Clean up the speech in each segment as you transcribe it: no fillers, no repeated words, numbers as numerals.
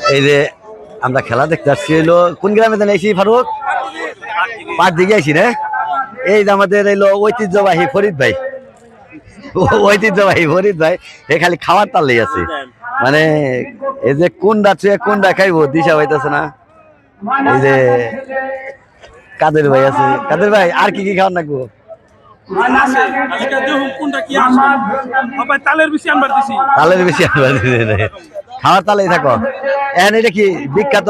এই যে আমরা খেলা দেখতে আসছি হইলো কোন গ্রামে জানি আইছি ফারুক পাঁচ দিকে আইছি রে এই যে আমাদের এলো ঐতিহ্যবাহী ফরিদ ভাই এ খালি খাওয়ার তালেই আছে মানে এই যে কোনটা ছুঁয়ে কোনটা খাইবো দিশা হইতেছে না এই যে কাদের ভাই আছে কাদের ভাই আর কি কি খাওয়ার লাগবো তালের বেশি আনবার দিছি খাওয়ার তালেই থাকো এখন এটা কি বিখ্যাত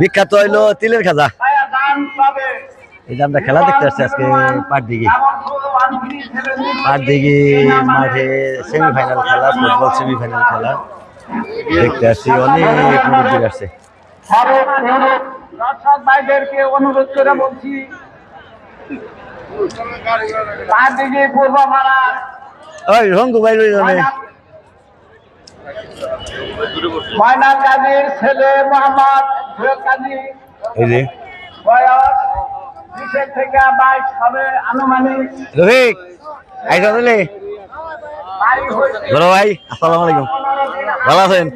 বিখ্যাত হইলো তিলের খাজা এই যে আমরা খেলা দেখতে আসছি আজকে পাটদিঘি মাঠে সেমিফাইনাল খেলা ফুটবল সেমিফাইনাল খেলা দেখতে আসছি অনেক মুরব্বী আসছে দর্শক ভাইদেরকে অনুরোধ করে বলছি পাটদিঘি পূর্বপাড়া ওই রঙ্গু ভাই ময়নাল কাজীর ছেলে মোহাম্মদ সৈয়দ কাজী এই যে বয়স 20 থেকে 22 হবে আনুমানিক রফিক আইসা দিলে বড় ভাই আসসালামু আলাইকুম ভালো আছেন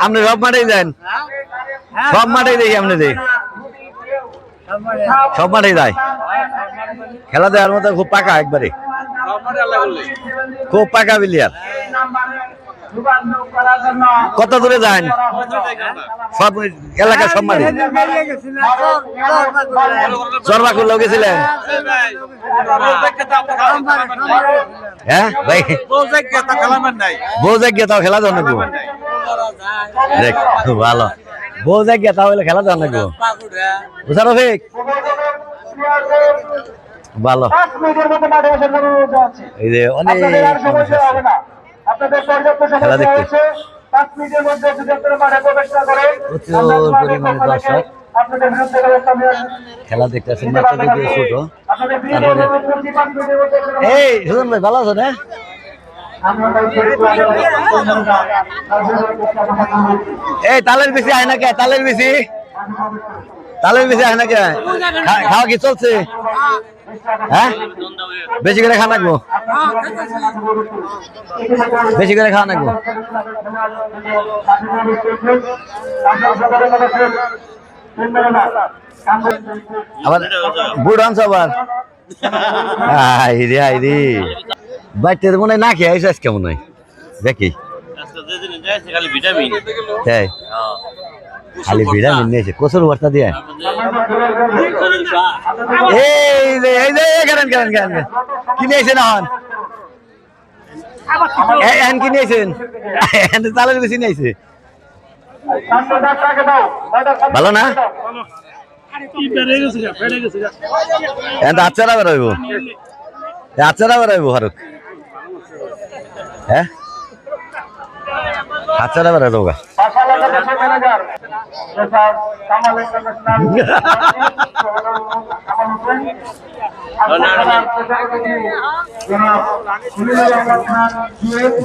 আপনি সব মাঠেই যান সব মাঠেই দেখি আপনি সব মাঠেই যায় খেলা দেওয়ার মতো খুব পাকা একবারে খুব পাকা বিলিয়ার কত দূরে যান সব এলাকার সব মাঠে চরবা করলেও গেছিলেন হ্যাঁ ভাই বউ জায়গা তাও খেলা যাও নাকি দেখ ভালো বউ জায়গা তাও হলে খেলা যাও নাকি বুঝা রফিক ভালো এই যে অনেক খেলা দেখতে প্রচুর পরিমাণে দর্শক খেলা দেখতে আসেন মাত্র যদিও ছোট তারপরে এই সুজন ভাই ভালো আছো না এই তালের বেশি আয় না কে তালের বেশি আয় না কে খাওয়া কি চলছে হ্যাঁ বেশি করে খাওয়া লাগবো আবার বুড় আনছো আবার আইরে বাড়িতে মনে হয় না খেয়ে আইসো আজকে মনে হয় দেখি খালি ভিটামিন নিয়েছে কচুর ভর্তা দিয়ে কি নিয়েছেন এখন কি নিয়েছেন তালের বেশি নিয়েছে ভালো না আচ্ছারা বেরোইব ফারুক হ্যাঁ আচ্ছারা বেরোয় দৌগা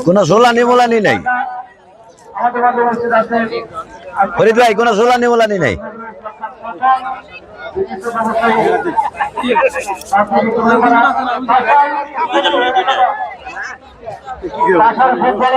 কোন সোলানি মোলানি নাই ফরিদ ভাই কোন সোলানি মোলানি নাই ফুটবল